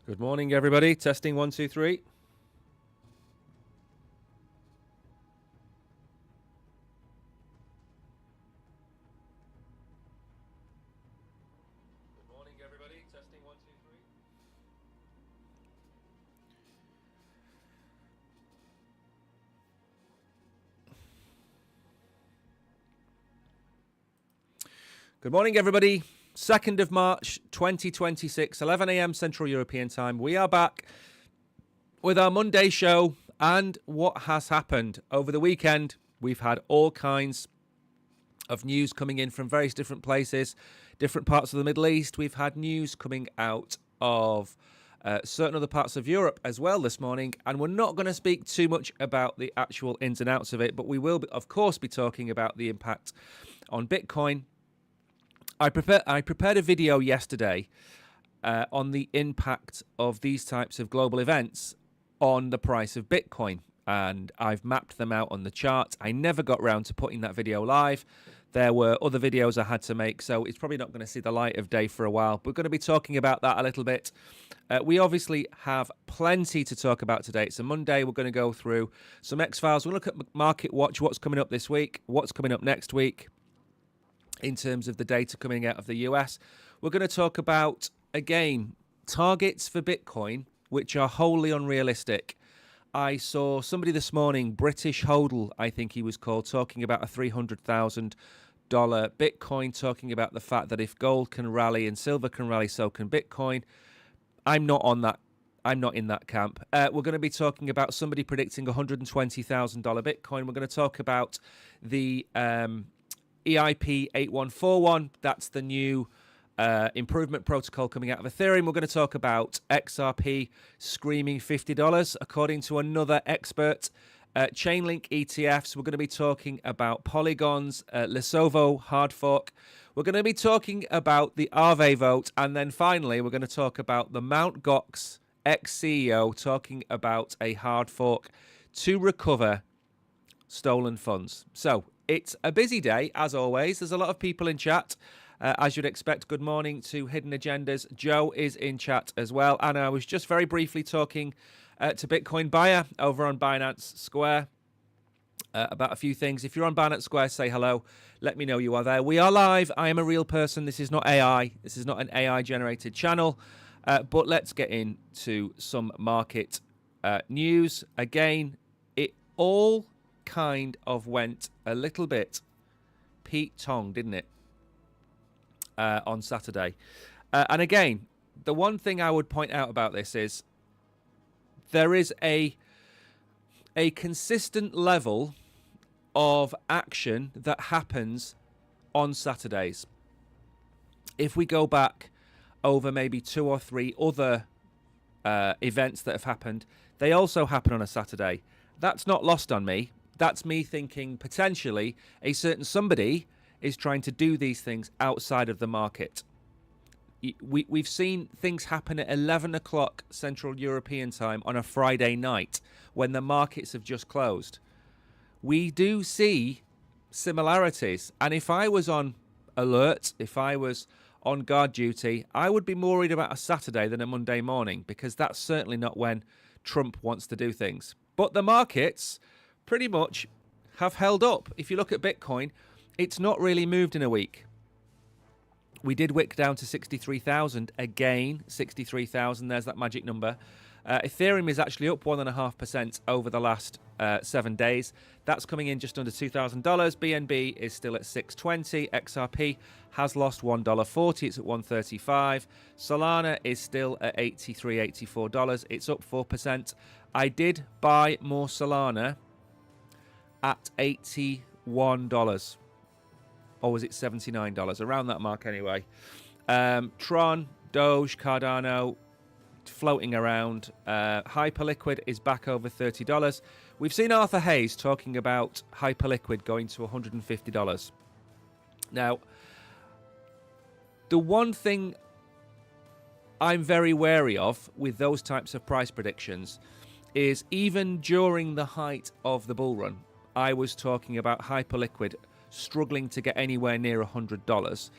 Good morning, everybody. Testing 1, 2, 3. Good morning, everybody. Testing 1, 2, 3. Good morning, everybody. 2nd of March, 2026, 11 a.m. Central European Time. We are back with our Monday show and what has happened over the weekend. We've had all kinds of news coming in from various different places, different parts of the Middle East. We've had news coming out of certain other parts of Europe as well this morning, and we're not going to speak too much about the actual ins and outs of it, but we will, of course, be talking about the impact on Bitcoin. I prepared a video yesterday on the impact of these types of global events on the price of Bitcoin, and I've mapped them out on the chart. I never got round to putting that video live. There were other videos I had to make, so it's probably not going to see the light of day for a while. We're going to be talking about that a little bit. We obviously have plenty to talk about today. It's a Monday. We're going to go through some X-Files. We'll look at Market Watch, what's coming up this week, what's coming up next week in terms of the data coming out of the US. We're going to talk about, again, targets for Bitcoin, which are wholly unrealistic. I saw somebody this morning, British Hodl, I think he was called, talking about a $300,000 Bitcoin, talking about the fact that if gold can rally and silver can rally, so can Bitcoin. I'm not on that. I'm not in that camp. We're going to be talking about somebody predicting $120,000 Bitcoin. We're going to talk about the EIP 8141. That's the new improvement protocol coming out of Ethereum. We're going to talk about XRP screaming $50, according to another expert. Chainlink ETFs. We're going to be talking about Polygon's Lisovo hard fork. We're going to be talking about the Aave vote. And then finally, we're going to talk about the Mt. Gox ex-CEO talking about a hard fork to recover stolen funds. So it's a busy day, as always. There's a lot of people in chat. As you'd expect, good morning to Hidden Agendas. Joe is in chat as well. And I was just very briefly talking to Bitcoin Buyer over on Binance Square about a few things. If you're on Binance Square, say hello. Let me know you are there. We are live. I am a real person. This is not AI. This is not an AI-generated channel. But let's get into some market news. Again, it all kind of went a little bit Pete Tong, didn't it, on Saturday? And again, the one thing I would point out about this is there is a consistent level of action that happens on Saturdays. If we go back over maybe 2 or 3 other events that have happened, they also happen on a Saturday. That's not lost on me. That's me thinking potentially a certain somebody is trying to do these things outside of the market. We've seen things happen at 11 o'clock Central European time on a Friday night when the markets have just closed. We do see similarities. And if I was on alert, if I was on guard duty, I would be more worried about a Saturday than a Monday morning, because that's certainly not when Trump wants to do things. But the markets pretty much have held up. If you look at Bitcoin, it's not really moved in a week. We did wick down to 63,000 again. 63,000, there's that magic number. Ethereum is actually up 1.5% over the last 7 days. That's coming in just under $2,000. BNB is still at $620. XRP has lost $1.40. It's at $1.35. Solana is still at $83, $84. It's up 4%. I did buy more Solana at $81. Or was it $79? Around that mark anyway. Tron, Doge, Cardano, floating around. Hyperliquid is back over $30. We've seen Arthur Hayes talking about Hyperliquid going to $150. Now, the one thing I'm very wary of with those types of price predictions is even during the height of the bull run, I was talking about Hyperliquid struggling to get anywhere near $100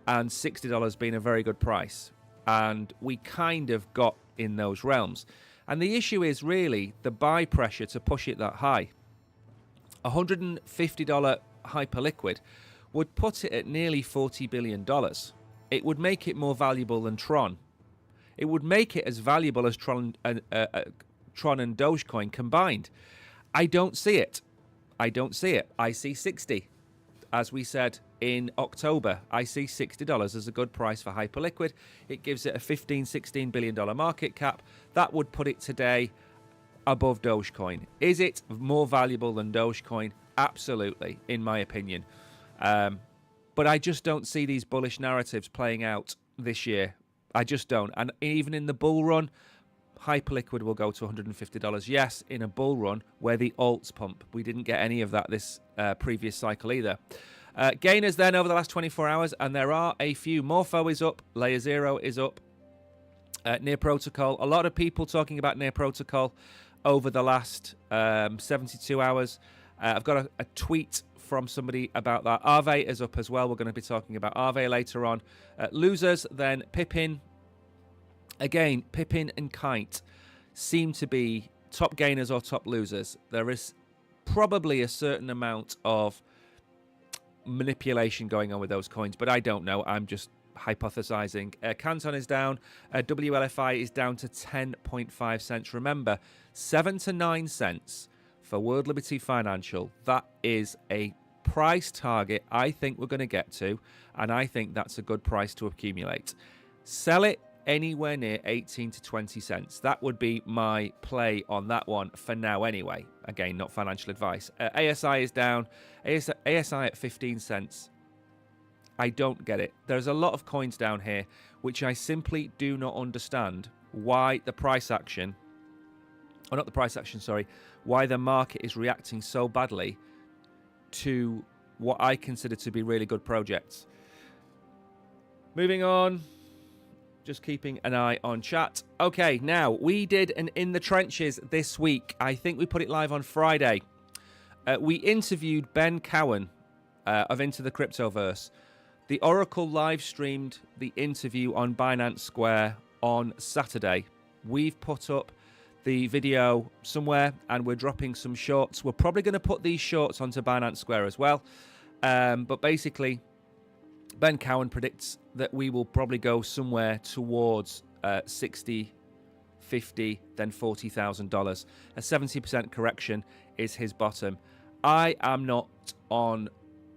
and $60 being a very good price. And we kind of got in those realms. And the issue is really the buy pressure to push it that high. $150 Hyperliquid would put it at nearly $40 billion. It would make it more valuable than Tron. It would make it as valuable as Tron and Dogecoin combined. I don't see it. I see 60. As we said in October, I see $60 as a good price for Hyperliquid. It gives it a $16 billion market cap. That would put it today above Dogecoin. Is it more valuable than Dogecoin? Absolutely, in my opinion. But I just don't see these bullish narratives playing out this year. I just don't. And even in the bull run, Hyperliquid will go to $150. Yes, in a bull run where the alts pump. We didn't get any of that this previous cycle either. Gainers then over the last 24 hours, and there are a few. Morpho is up. Layer Zero is up. Near Protocol. A lot of people talking about Near Protocol over the last 72 hours. I've got a tweet from somebody about that. Aave is up as well. We're going to be talking about Aave later on. Losers, then Pippin. Again, Pippin and Kite seem to be top gainers or top losers. There is probably a certain amount of manipulation going on with those coins, but I don't know. I'm just hypothesizing. Canton is down. WLFI is down to 10.5 cents. Remember, 7 to 9 cents for World Liberty Financial. That is a price target I think we're going to get to, and I think that's a good price to accumulate. Sell it anywhere near 18 to 20 cents. That would be my play on that one for now anyway. Again, not financial advice. ASI is down. ASI at 15 cents. I don't get it. There's a lot of coins down here which I simply do not understand why the price action, or not the price action, sorry, why the market is reacting so badly to what I consider to be really good projects. Moving on. Just keeping an eye on chat. Okay, now, we did an In the Trenches this week. I think we put it live on Friday. We interviewed Ben Cowan of Into the Cryptoverse. The Oracle live streamed the interview on Binance Square on Saturday. We've put up the video somewhere and we're dropping some shorts. We're probably going to put these shorts onto Binance Square as well. But basically, Ben Cowan predicts that we will probably go somewhere towards 60, 50, then $40,000. A 70% correction is his bottom. I am not on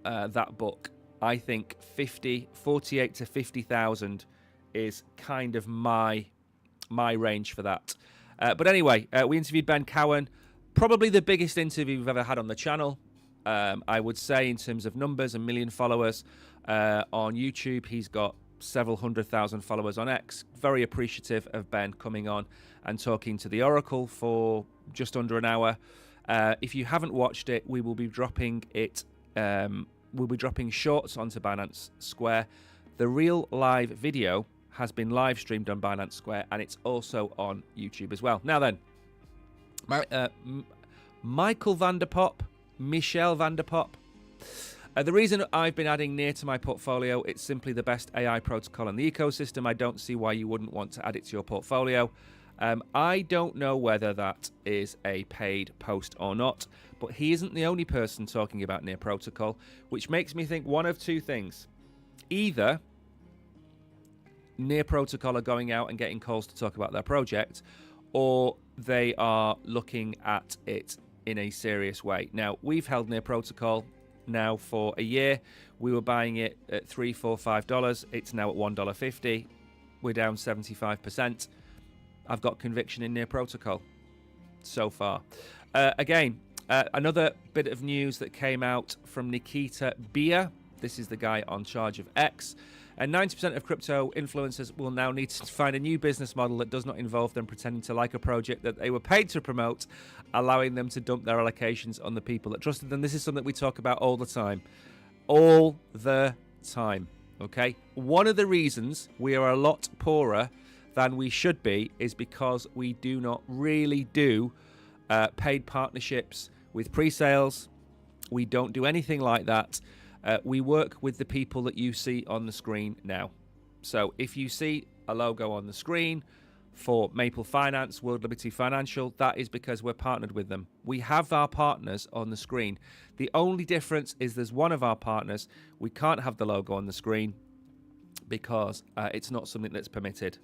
that book. I think 48 to 50,000 is kind of my range for that. But anyway, we interviewed Ben Cowan, probably the biggest interview we've ever had on the channel. I would say in terms of numbers, 1 million followers on YouTube. He's got several 100,000 followers on X. Very appreciative of Ben coming on and talking to the Oracle for just under an hour. If you haven't watched it, we will be dropping it. We'll be dropping shorts onto Binance Square. The real live video has been live streamed on Binance Square, and it's also on YouTube as well. Now then, Michael Vanderpop, Michelle Vanderpop. The reason I've been adding Near to my portfolio, it's simply the best AI protocol in the ecosystem. I don't see why you wouldn't want to add it to your portfolio. I don't know whether that is a paid post or not, but he isn't the only person talking about Near Protocol, which makes me think one of two things. Either Near Protocol are going out and getting calls to talk about their project, or they are looking at it in a serious way. Now, we've held Near Protocol now for a year. We were buying it at $3, $4, $5. It's now at $1.50. We're down 75%. I've got conviction in Near Protocol so far. Another bit of news that came out from Nikita Beer. This is the guy on charge of X. And 90% of crypto influencers will now need to find a new business model that does not involve them pretending to like a project that they were paid to promote, allowing them to dump their allocations on the people that trusted them. This is something we talk about all the time. All the time. Okay? One of the reasons we are a lot poorer than we should be is because we do not really do paid partnerships with pre-sales. We don't do anything like that. We work with the people that you see on the screen now. So if you see a logo on the screen, for Maple Finance, World Liberty Financial, that is because we're partnered with them. We have our partners on the screen. The only difference is there's one of our partners. We can't have the logo on the screen because it's not something that's permitted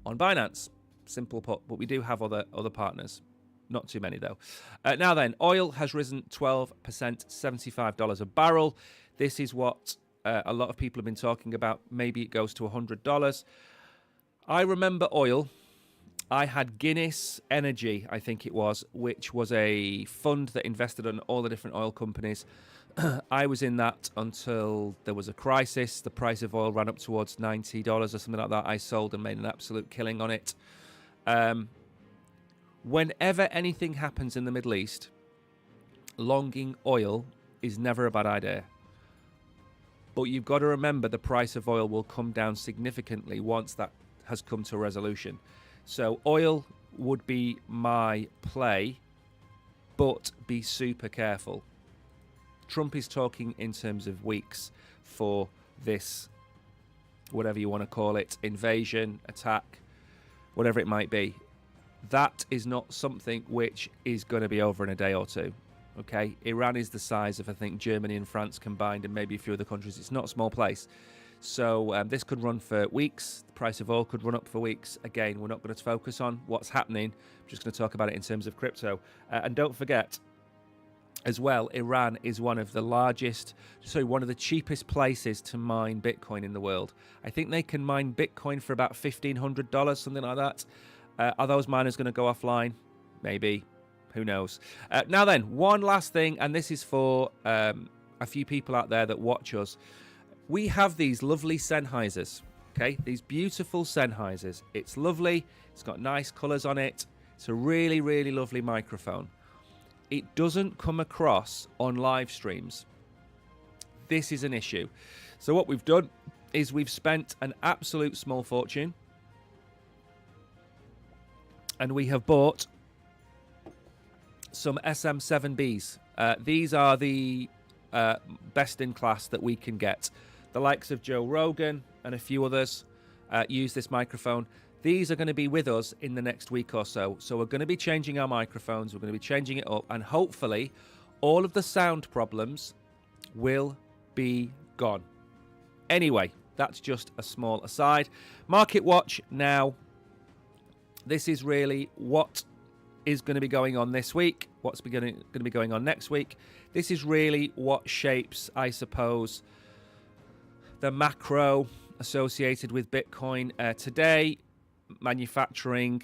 on Binance. Simple put. But we do have other partners. Not too many, though. Now then, oil has risen 12%, $75 a barrel. This is what a lot of people have been talking about. Maybe it goes to $100. I remember oil. I had Guinness Energy, I think it was, which was a fund that invested in all the different oil companies. I was in that until there was a crisis. The price of oil ran up towards $90 or something like that. I sold and made an absolute killing on it. Whenever anything happens in the Middle East, longing oil is never a bad idea. But you've got to remember the price of oil will come down significantly once that has come to a resolution. So oil would be my play, but be super careful. Trump is talking in terms of weeks for this, whatever you want to call it, invasion, attack, whatever it might be. That is not something which is going to be over in a day or two. Okay, Iran is the size of, I think, Germany and France combined, and maybe a few other countries. It's not a small place. So this could run for weeks. The price of oil could run up for weeks. Again, we're not going to focus on what's happening. I'm just going to talk about it in terms of crypto. And don't forget, as well, Iran is one of the cheapest places to mine Bitcoin in the world. I think they can mine Bitcoin for about $1,500, something like that. Are those miners going to go offline? Maybe. Who knows? Now then, one last thing, and this is for a few people out there that watch us. We have these lovely Sennheisers, okay? These beautiful Sennheisers. It's lovely. It's got nice colours on it. It's a really, really lovely microphone. It doesn't come across on live streams. This is an issue. So what we've done is we've spent an absolute small fortune, and we have bought some SM7Bs. These are the best in class that we can get. The likes of Joe Rogan and a few others use this microphone. These are going to be with us in the next week or so. So we're going to be changing our microphones. We're going to be changing it up. And hopefully all of the sound problems will be gone. Anyway, that's just a small aside. Market Watch now. This is really what is going to be going on this week. What's going to be going on next week. This is really what shapes, I suppose, the macro associated with Bitcoin today. Manufacturing,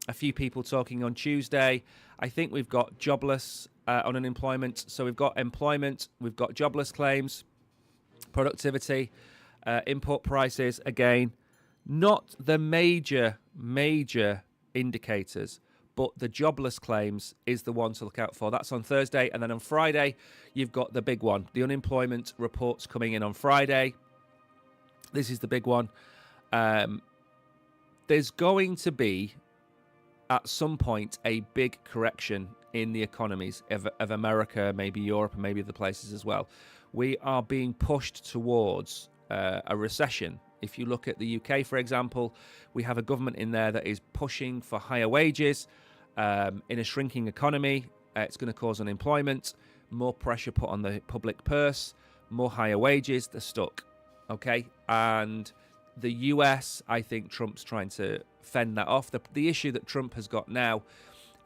a few people talking on Tuesday. I think we've got jobless on unemployment. So we've got employment, we've got jobless claims, productivity, import prices. Again, not the major indicators, but the jobless claims is the one to look out for. That's on Thursday. And then on Friday, you've got the big one. The unemployment reports coming in on Friday. This is the big one. There's going to be, at some point, a big correction in the economies of America, maybe Europe, and maybe other places as well. We are being pushed towards a recession. If you look at the UK, for example, we have a government in there that is pushing for higher wages in a shrinking economy. It's going to cause unemployment, more pressure put on the public purse, more higher wages. They're stuck. Okay? And the US, I think Trump's trying to fend that off. The issue that Trump has got now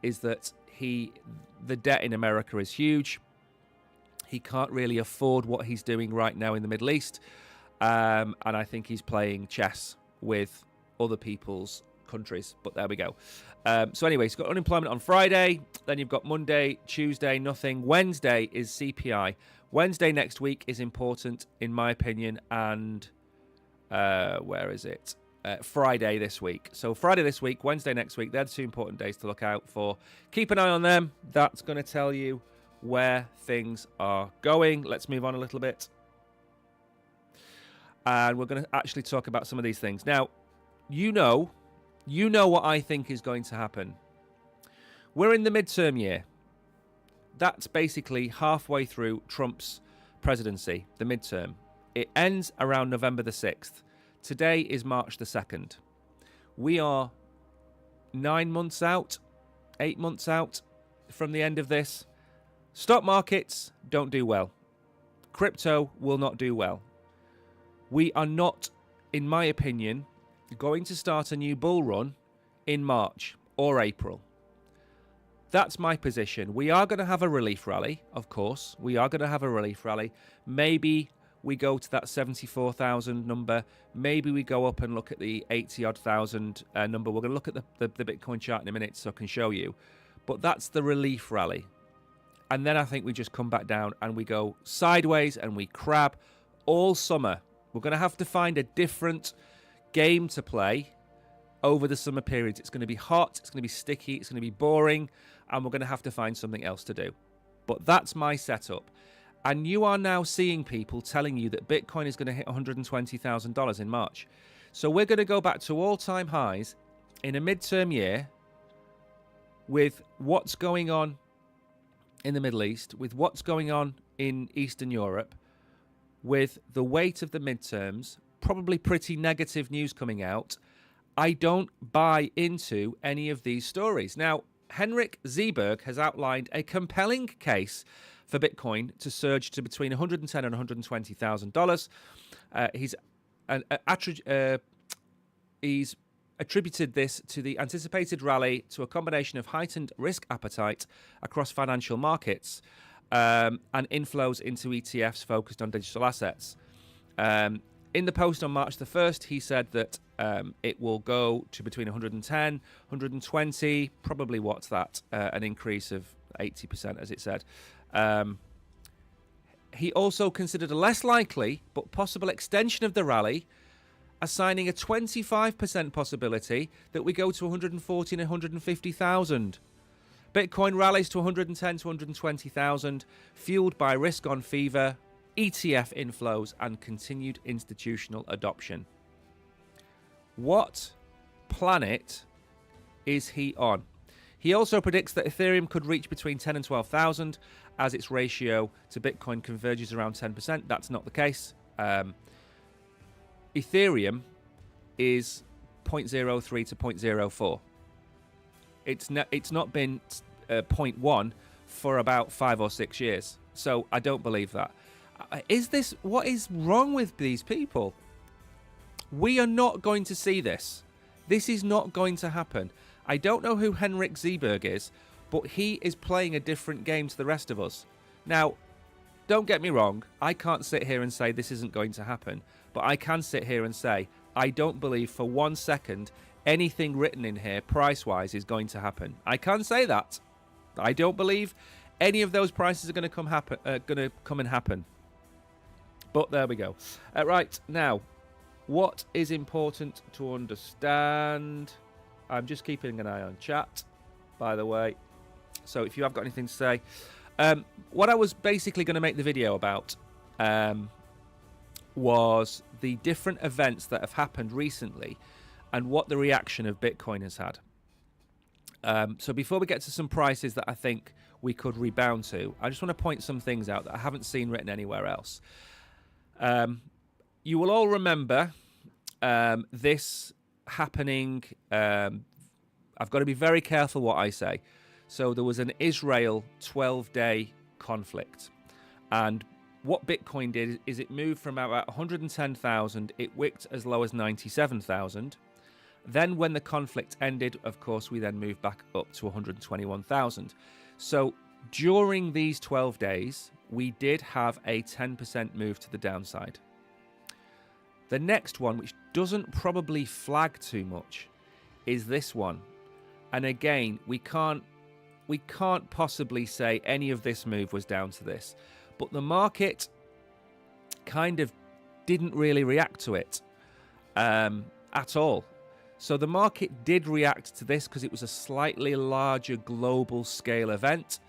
is that the debt in America is huge. He can't really afford what he's doing right now in the Middle East. And I think he's playing chess with other people's countries. But there we go. So anyway, he's got unemployment on Friday. Then you've got Monday, Tuesday, nothing. Wednesday is CPI. Wednesday next week is important, in my opinion. And where is it? Friday this week. So Friday this week, Wednesday next week. They're the two important days to look out for. Keep an eye on them. That's going to tell you where things are going. Let's move on a little bit. And we're going to actually talk about some of these things. Now, you know what I think is going to happen. We're in the midterm year. That's basically halfway through Trump's presidency, the midterm. It ends around November the 6th. Today is March the 2nd. We are 9 months out, 8 months out from the end of this, stock markets don't do well. Crypto will not do well. We are not, in my opinion, going to start a new bull run in March or April. That's my position. We are going to have a relief rally, of course. We are going to have a relief rally. Maybe we go to that 74,000 number. Maybe we go up and look at the 80-odd thousand number. We're going to look at the Bitcoin chart in a minute so I can show you. But that's the relief rally. And then I think we just come back down and we go sideways and we crab all summer. We're going to have to find a different game to play over the summer periods. It's going to be hot, it's going to be sticky, it's going to be boring, and we're going to have to find something else to do. But that's my setup. And you are now seeing people telling you that Bitcoin is going to hit $120,000 in March. So we're going to go back to all-time highs in a midterm year with what's going on in the Middle East, with what's going on in Eastern Europe, with the weight of the midterms, probably pretty negative news coming out. I don't buy into any of these stories. Now, Henrik Zeberg has outlined a compelling case for Bitcoin to surge to between $110,000 and $120,000. He's attributed this to the anticipated rally to a combination of heightened risk appetite across financial markets and inflows into ETFs focused on digital assets. In the post on March the 1st, he said that it will go to between 110, 120, probably what's that? An increase of 80%, as it said. He also considered a less likely but possible extension of the rally, assigning a 25% possibility that we go to 140 and 150,000. Bitcoin rallies to 110 to 120,000, fueled by risk-on fever, ETF inflows, and continued institutional adoption. What planet is he on? He also predicts that Ethereum could reach between 10 and 12,000 as its ratio to Bitcoin converges around 10%. That's not the case. Ethereum is 0.03 to 0.04. It's not been 0.1 for about 5 or 6 years. So I don't believe that. What is wrong with these people? We are not going to see this. This is not going to happen. I don't know who Henrik Zeberg is, but he is playing a different game to the rest of us. Now, don't get me wrong. I can't sit here and say this isn't going to happen, but I can sit here and say I don't believe for 1 second anything written in here price-wise is going to happen. I can say that. I don't believe any of those prices are going to come and happen. But there we go. Right, now, what is important to understand? I'm just keeping an eye on chat, by the way. So if you have got anything to say. What I was basically going to make the video about was the different events that have happened recently and what the reaction of Bitcoin has had. So before we get to some prices that I think we could rebound to, I just want to point some things out that I haven't seen written anywhere else. You will all remember this happening. I've got to be very careful what I say. So there was an Israel 12-day conflict. And what Bitcoin did is it moved from about 110,000. It wicked as low as 97,000. Then when the conflict ended, of course, we then moved back up to 121,000. So during these 12 days, we did have a 10% move to the downside. The next one, which doesn't probably flag too much, is this one. And again, we can't possibly say any of this move was down to this. But the market kind of didn't really react to it at all. So the market did react to this because it was a slightly larger global scale event.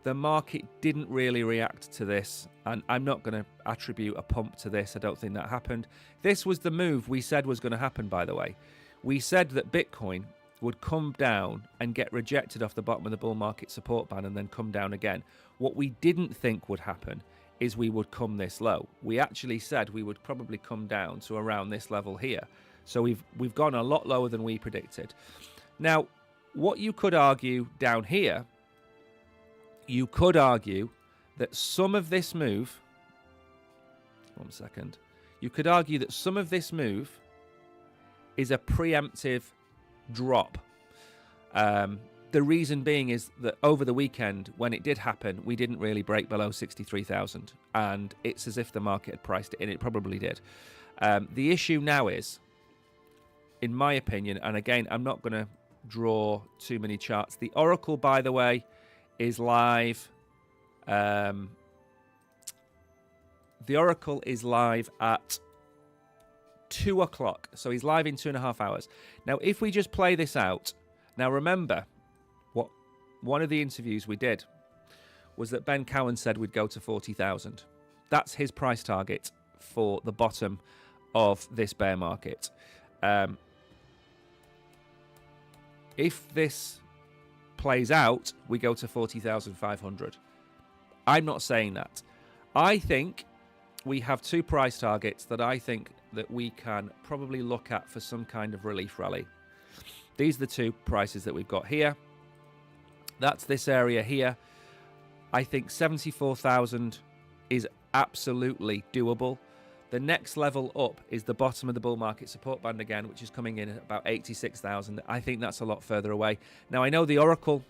The market didn't really react to this, and I'm not going to attribute a pump to this. I don't think that happened. This was the move we said was going to happen, by the way. We said that Bitcoin would come down and get rejected off the bottom of the bull market support band and then come down again. What we didn't think would happen is we would come this low. We actually said we would probably come down to around this level here. So we've gone a lot lower than we predicted. Now, what you could argue down here, you could argue that some of this move, one second, you could argue that some of this move is a preemptive drop. The reason being is that over the weekend, when it did happen, we didn't really break below 63,000. And it's as if the market had priced it in. It probably did. The issue now is, in my opinion, and again, I'm not going to draw too many charts. The Oracle, by the way, is live. The Oracle is live at 2 o'clock. So he's live in 2.5 hours. Now, if we just play this out, now remember, what one of the interviews we did was that Ben Cowan said we'd go to 40,000. That's his price target for the bottom of this bear market. If this plays out, we go to 40,500. I'm not saying that. I think we have two price targets that I think that we can probably look at for some kind of relief rally. These are the two prices that we've got here. That's this area here. I think 74,000 is absolutely doable. The next level up is the bottom of the bull market support band again, which is coming in at about 86,000. I think that's a lot further away. Now, I know the Oracle,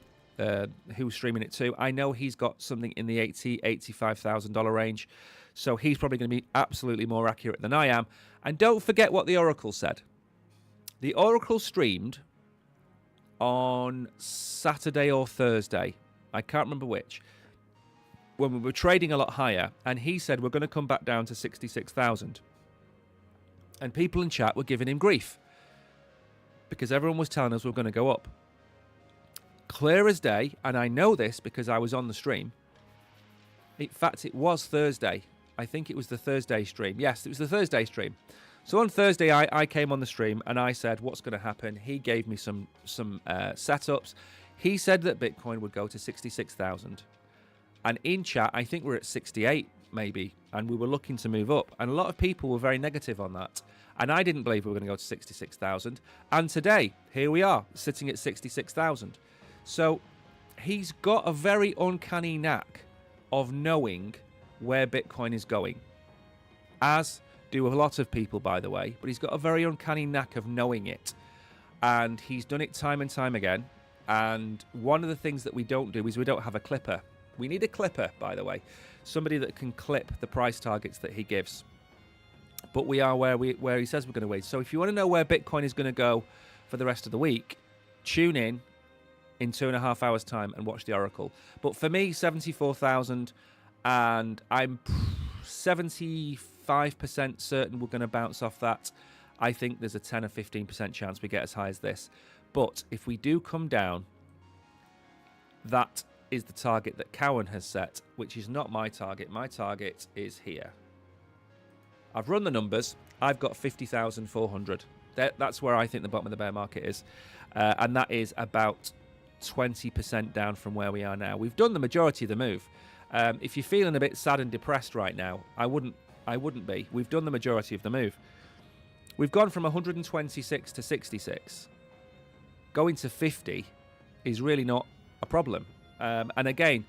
who's streaming it too, I know he's got something in the $85,000 range. So he's probably going to be absolutely more accurate than I am. And don't forget what the Oracle said. The Oracle streamed on Saturday or Thursday. I can't remember which. When we were trading a lot higher, and he said we're going to come back down to 66,000. And people in chat were giving him grief because everyone was telling us we're going to go up. Clear as day, and I know this because I was on the stream. In fact, it was Thursday. I think it was the Thursday stream. Yes, it was the Thursday stream. So on Thursday, I came on the stream and I said, what's going to happen? He gave me some setups. He said that Bitcoin would go to 66,000. And in chat, I think we're at 68 maybe, and we were looking to move up. And a lot of people were very negative on that. And I didn't believe we were going to go to 66,000. And today, here we are, sitting at 66,000. So he's got a very uncanny knack of knowing where Bitcoin is going. As do a lot of people, by the way. But he's got a very uncanny knack of knowing it. And he's done it time and time again. And one of the things that we don't do is we don't have a clipper. We need a clipper, by the way. Somebody that can clip the price targets that he gives. But we are where he says we're going to wait. So if you want to know where Bitcoin is going to go for the rest of the week, tune in 2.5 hours' time and watch the Oracle. But for me, 74,000, and I'm 75% certain we're going to bounce off that. I think there's a 10 or 15% chance we get as high as this. But if we do come down, that is the target that Cowan has set, which is not my target. My target is here. I've run the numbers. I've got 50,400. That's where I think the bottom of the bear market is. And that is about 20% down from where we are now. We've done the majority of the move. If you're feeling a bit sad and depressed right now, I wouldn't be. We've done the majority of the move. We've gone from 126 to 66. Going to 50 is really not a problem. And again,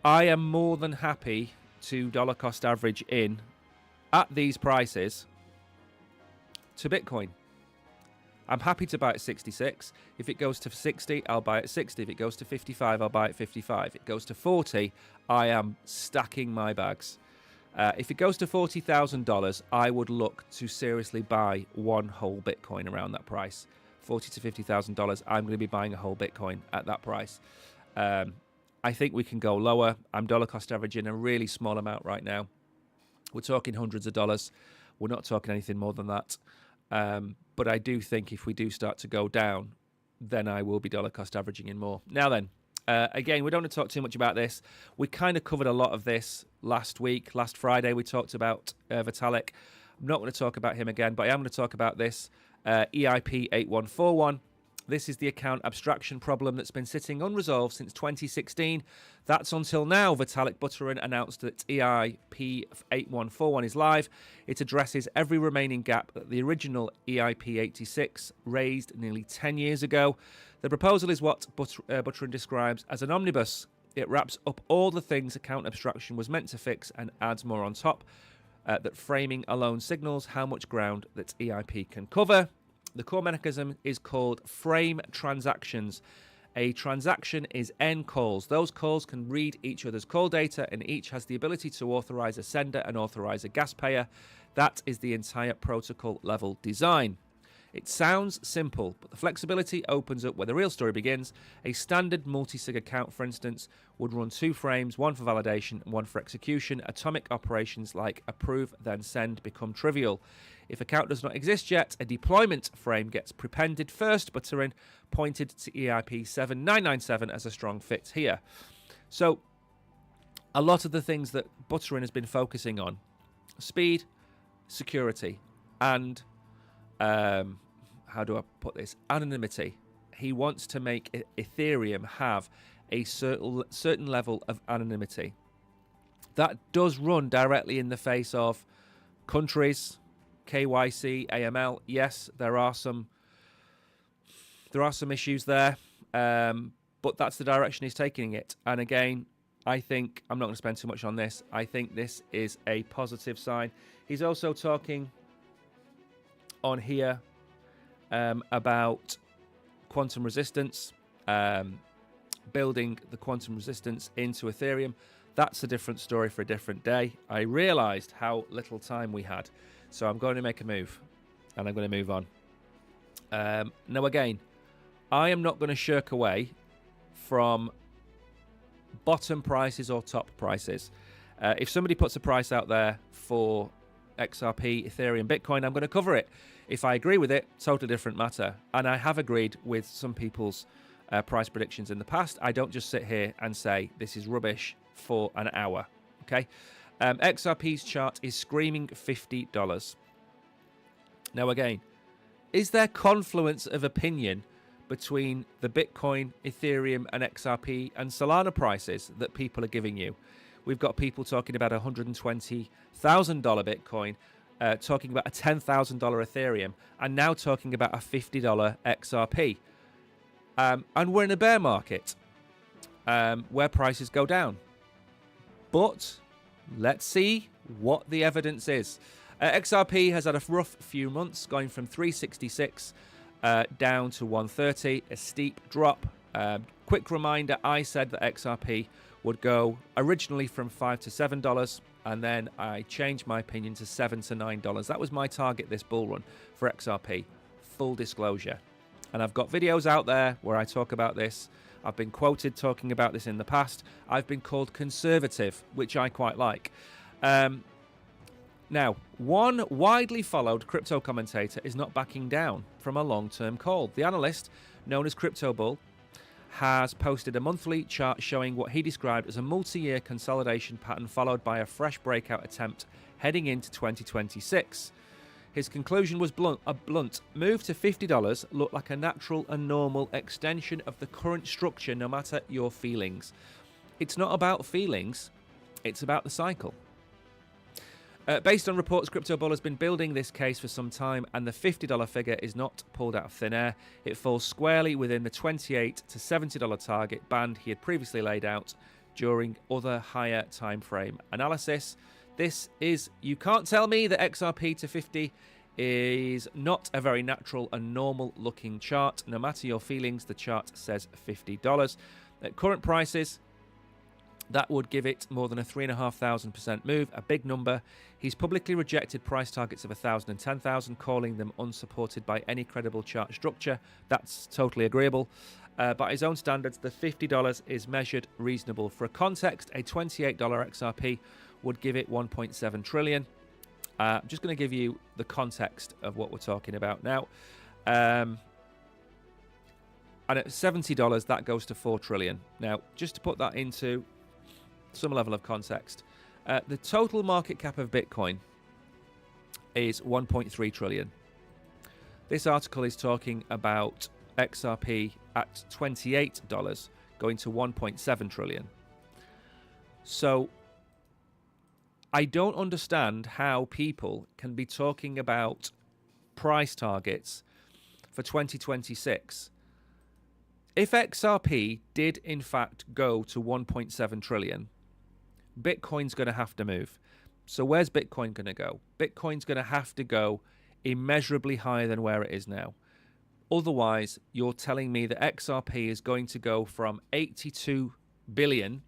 I am more than happy to dollar cost average in at these prices to Bitcoin. I'm happy to buy at 66. If it goes to 60, I'll buy at 60. If it goes to 55, I'll buy at 55. If it goes to 40, I am stacking my bags. If it goes to $40,000, I would look to seriously buy one whole Bitcoin around that price. $40,000 to $50,000, I'm going to be buying a whole Bitcoin at that price. I think we can go lower. I'm dollar cost averaging a really small amount right now. We're talking hundreds of dollars. We're not talking anything more than that. But I do think if we do start to go down, then I will be dollar cost averaging in more. Now then, again, we don't want to talk too much about this. We kind of covered a lot of this last week. Last Friday, we talked about Vitalik. I'm not going to talk about him again, but I am going to talk about this. EIP 8141. This is the account abstraction problem that's been sitting unresolved since 2016. That's until now. Vitalik Buterin announced that EIP 8141 is live. It addresses every remaining gap that the original EIP 86 raised nearly 10 years ago. The proposal is what Buterin describes as an omnibus. It wraps up all the things account abstraction was meant to fix and adds more on top. That framing alone signals how much ground that EIP can cover. The core mechanism is called frame transactions. A transaction is N calls. Those calls can read each other's call data, and each has the ability to authorize a sender and authorize a gas payer. That is the entire protocol level design. It sounds simple, but the flexibility opens up where the real story begins. A standard multi-sig account, for instance, would run 2 frames, one for validation and one for execution. Atomic operations like approve, then send become trivial. If account does not exist yet, a deployment frame gets prepended first. Buterin pointed to EIP 7997 as a strong fit here. So, a lot of the things that Buterin has been focusing on, speed, security, and how do I put this? Anonymity. He wants to make Ethereum have a certain level of anonymity. That does run directly in the face of countries, KYC, AML. Yes, there are some issues there, but that's the direction he's taking it. And again, I think I'm not going to spend too much on this. I think this is a positive sign. He's also talking on here about quantum resistance, building the quantum resistance into Ethereum. That's a different story for a different day. I realized how little time we had, so I'm going to make a move, and I'm going to move on. Now again, I am not going to shirk away from bottom prices or top prices. If somebody puts a price out there for XRP, Ethereum, Bitcoin, I'm going to cover it. If I agree with it, totally different matter. And I have agreed with some people's price predictions in the past. I don't just sit here and say this is rubbish for an hour. Okay. XRP's chart is screaming $50. Now again, is there confluence of opinion between the Bitcoin, Ethereum and XRP and Solana prices that people are giving you? We've got people talking about $120,000 Bitcoin, talking about a $10,000 Ethereum, and now talking about a $50 XRP. And we're in a bear market where prices go down. But let's see what the evidence is. XRP has had a rough few months, going from 366 down to 130, a steep drop. Quick reminder, I said that XRP would go originally from $5 to $7, and then I changed my opinion to $7 to $9. That was my target this bull run for XRP, full disclosure. And I've got videos out there where I talk about this. I've been quoted talking about this in the past. I've been called conservative, which I quite like. Now, one widely followed crypto commentator is not backing down from a long-term call. The analyst, known as Crypto Bull, has posted a monthly chart showing what he described as a multi-year consolidation pattern followed by a fresh breakout attempt heading into 2026. His conclusion was blunt. A blunt move to $50 looked like a natural and normal extension of the current structure, no matter your feelings. It's not about feelings, it's about the cycle. Based on reports, Crypto Bull has been building this case for some time, and the $50 figure is not pulled out of thin air. It falls squarely within the $28 to $70 target band he had previously laid out during other higher time frame analysis. This is, you can't tell me that XRP to 50 is not a very natural and normal looking chart. No matter your feelings, the chart says $50. At current prices, that would give it more than a 3,500% move, a big number. He's publicly rejected price targets of 1,000 and 10,000, calling them unsupported by any credible chart structure. That's totally agreeable. By his own standards, the $50 is measured reasonable. For context, a $28 XRP would give it 1.7 trillion. I'm just going to give you the context of what we're talking about now. And at $70, that goes to 4 trillion. Now, just to put that into some level of context, the total market cap of Bitcoin is 1.3 trillion. This article is talking about XRP at $28 going to 1.7 trillion. So I don't understand how people can be talking about price targets for 2026. If XRP did in fact go to 1.7 trillion, Bitcoin's going to have to move. So where's Bitcoin going to go? Bitcoin's going to have to go immeasurably higher than where it is now. Otherwise, you're telling me that XRP is going to go from 82 billion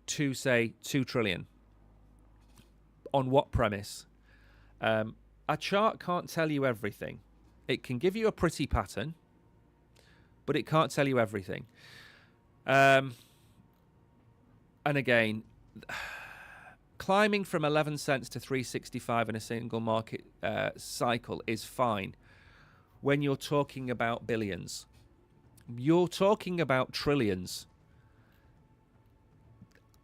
to, say, 2 trillion. On what premise? A chart can't tell you everything. It can give you a pretty pattern, but it can't tell you everything. And again, climbing from 11 cents to 365 in a single market cycle is fine when you're talking about billions. You're talking about trillions.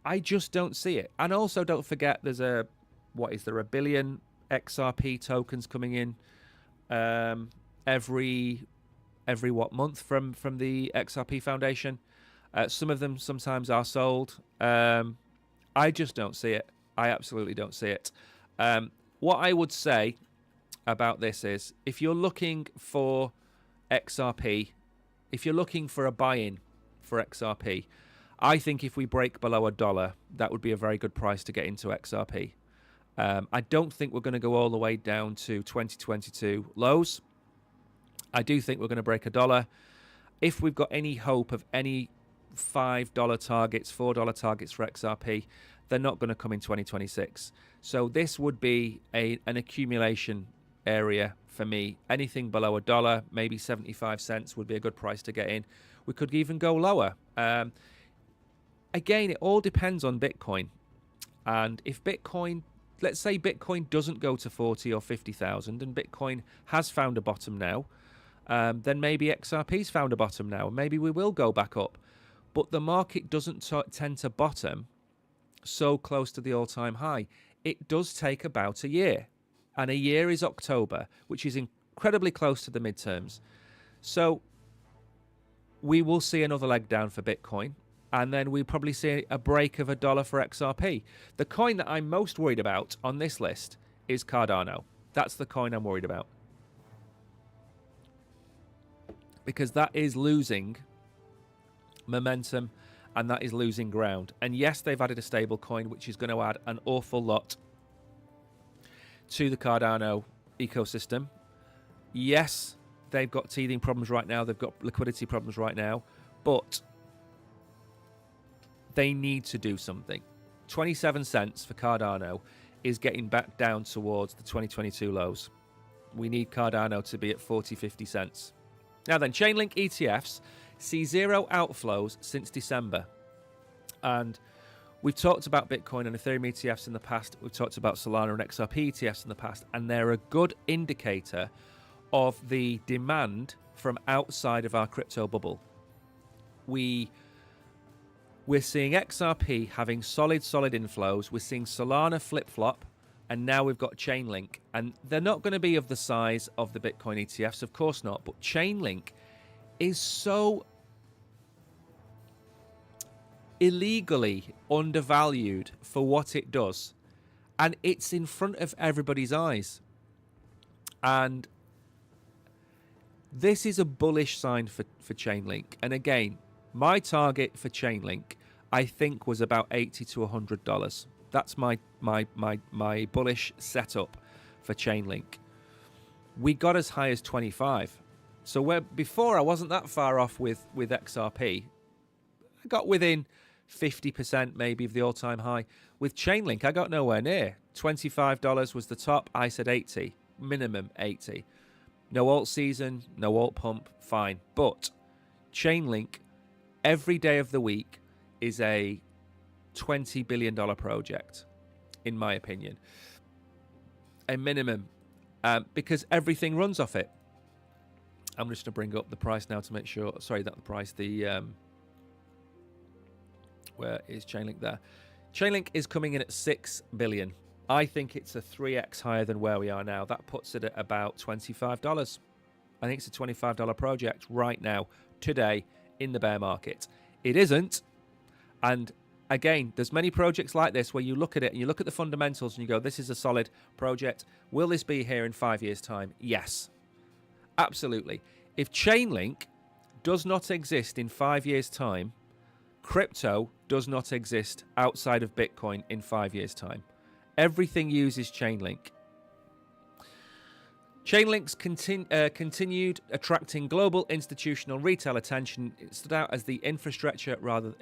I just don't see it. And also don't forget there's a billion XRP tokens coming in every month from the XRP Foundation. Some of them sometimes are sold. I just don't see it. I absolutely don't see it. What I would say about this is, if you're looking for XRP, if you're looking for a buy-in for XRP, I think if we break below $1, that would be a very good price to get into XRP. I don't think we're going to go all the way down to 2022 lows. I do think we're going to break $1. If we've got any hope of any $5 targets, $4 targets for XRP, they're not going to come in 2026. So this would be an accumulation area for me. Anything below $1, maybe 75 cents would be a good price to get in. We could even go lower. Again, it all depends on Bitcoin. And if Bitcoin, let's say Bitcoin doesn't go to 40 or 50,000 and Bitcoin has found a bottom now, then maybe XRP's found a bottom now. And maybe we will go back up. But the market doesn't tend to bottom so close to the all-time high. It does take about a year. And a year is October, which is incredibly close to the midterms. So we will see another leg down for Bitcoin. And then we probably see a break of $1 for XRP. The coin that I'm most worried about on this list is Cardano. That's the coin I'm worried about. Because that is losing momentum and that is losing ground. And yes, they've added a stable coin, which is going to add an awful lot to the Cardano ecosystem. Yes, they've got teething problems right now. They've got liquidity problems right now. But they need to do something. 27 cents for Cardano is getting back down towards the 2022 lows. We need Cardano to be at 40, 50 cents. Now then, Chainlink ETFs see zero outflows since December. And we've talked about Bitcoin and Ethereum ETFs in the past. We've talked about Solana and XRP ETFs in the past. And they're a good indicator of the demand from outside of our crypto bubble. We're seeing XRP having solid inflows. We're seeing Solana flip-flop. And now we've got Chainlink. And they're not going to be of the size of the Bitcoin ETFs, of course not. But Chainlink is so illegally undervalued for what it does. And it's in front of everybody's eyes. And this is a bullish sign for Chainlink. And again, my target for Chainlink, I think, was about $80 to $100. That's my bullish setup for Chainlink. We got as high as 25. So where before I wasn't that far off with XRP. I got within 50% maybe of the all-time high. With Chainlink, I got nowhere near. $25 was the top. I said 80, minimum 80. No alt season, no alt pump, fine. But Chainlink, every day of the week, is a $20 billion project, in my opinion. A minimum, because everything runs off it. I'm just going to bring up the price now to make sure. Sorry, not the price. Where is Chainlink there? Chainlink is coming in at 6 billion. I think it's a 3x higher than where we are now. That puts it at about $25. I think it's a $25 project right now, today, in the bear market. It isn't. And again, there's many projects like this where you look at it and you look at the fundamentals and you go, this is a solid project. Will this be here in 5 years' time? Yes, absolutely. If Chainlink does not exist in 5 years' time, crypto does not exist outside of Bitcoin in 5 years' time. Everything uses Chainlink. Chainlink's continued attracting global institutional retail attention. It stood out as the infrastructure rather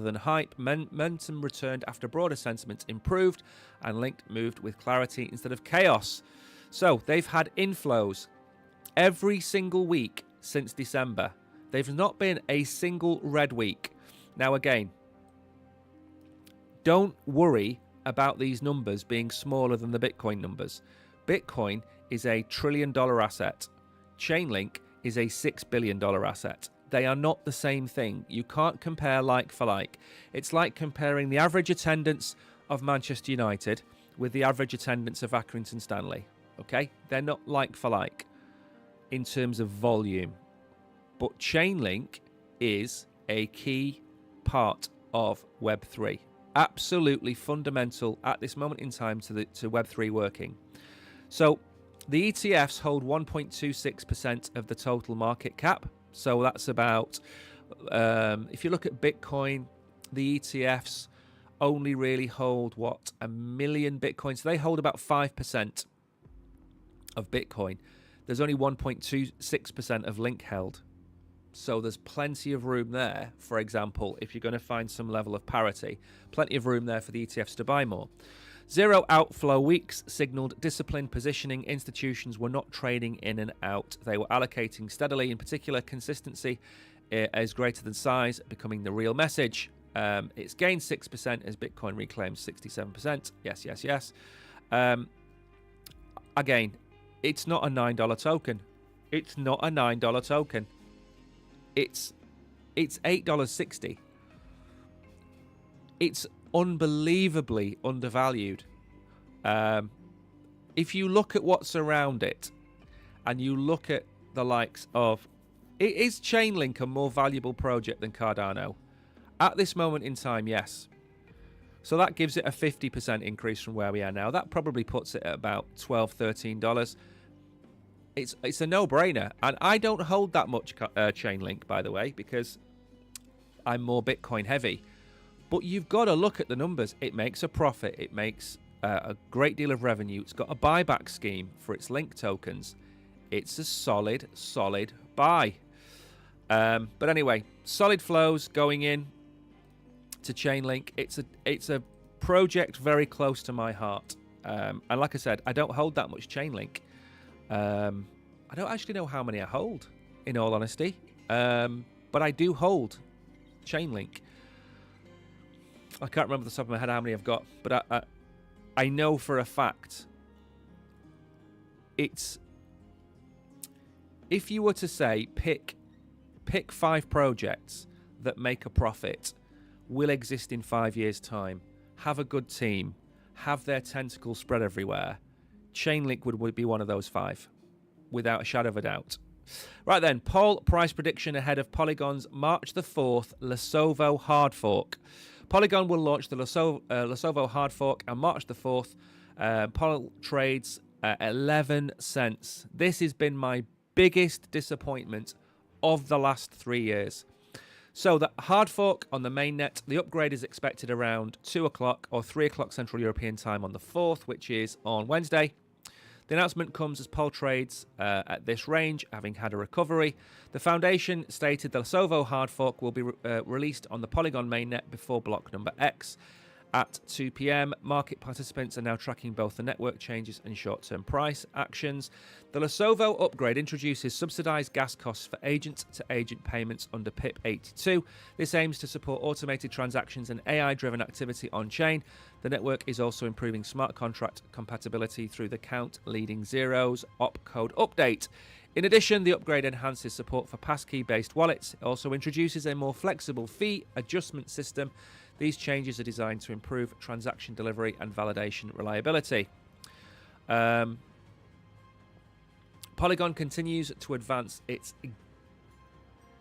than hype. Momentum returned after broader sentiment improved, and Link moved with clarity instead of chaos. So they've had inflows every single week since December. They've not been a single red week. Now again, don't worry about these numbers being smaller than the Bitcoin numbers. Bitcoin is a $1 trillion asset. Chainlink is a $6 billion asset. They are not the same thing. You can't compare like for like. It's like comparing the average attendance of Manchester United with the average attendance of Accrington Stanley. Okay? They're not like for like in terms of volume. But Chainlink is a key part of Web3. Absolutely fundamental at this moment in time to Web3 working. So the ETFs hold 1.26% of the total market cap. So that's about, if you look at Bitcoin, the ETFs only really hold, what, 1 million Bitcoin. So they hold about 5% of Bitcoin. There's only 1.26% of Link held. So there's plenty of room there, for example, if you're going to find some level of parity. Plenty of room there for the ETFs to buy more. Zero outflow weeks signaled disciplined positioning. Institutions were not trading in and out. They were allocating steadily. In particular, consistency is greater than size, becoming the real message. It's gained 6% as Bitcoin reclaims 67%. Yes, yes, yes. Again, it's not a $9 token. It's not a $9 token. It's $8.60. It's unbelievably undervalued. If you look at what's around it and you look at the likes of, is Chainlink a more valuable project than Cardano? At this moment in time, yes. So that gives it a 50% increase from where we are now. That probably puts it at about $12, $13. It's a no-brainer. And I don't hold that much Chainlink, by the way, because I'm more Bitcoin heavy. But you've got to look at the numbers. It makes a profit. It makes a great deal of revenue. It's got a buyback scheme for its Link tokens. It's a solid buy. But anyway, solid flows going in to Chainlink. It's a project very close to my heart. And like I said, I don't hold that much Chainlink. I don't actually know how many I hold, in all honesty. But I do hold Chainlink. I can't remember off the top of my head how many I've got, but I know for a fact it's, if you were to say pick 5 projects that make a profit, will exist in 5 years' time, have a good team, have their tentacles spread everywhere, Chainlink would be one of those 5, without a shadow of a doubt. Right then, poll price prediction ahead of Polygon's March the 4th Lesovo hard fork. Polygon will launch the Lesovo hard fork on March the 4th. Poll trades at 11 cents. This has been my biggest disappointment of the last 3 years. So the hard fork on the mainnet, the upgrade is expected around 2 o'clock or 3 o'clock Central European time on the 4th, which is on Wednesday. The announcement comes as Poll trades at this range, having had a recovery. The foundation stated the Lesovo hard fork will be released on the Polygon mainnet before block number X at 2 p.m. Market participants are now tracking both the network changes and short-term price actions. The Lesovo upgrade introduces subsidized gas costs for agent-to-agent payments under PIP 82. This aims to support automated transactions and AI-driven activity on-chain. The network is also improving smart contract compatibility through the Count Leading Zeros opcode update. In addition, the upgrade enhances support for passkey-based wallets. It also introduces a more flexible fee adjustment system. These changes are designed to improve transaction delivery and validation reliability. Polygon continues to advance its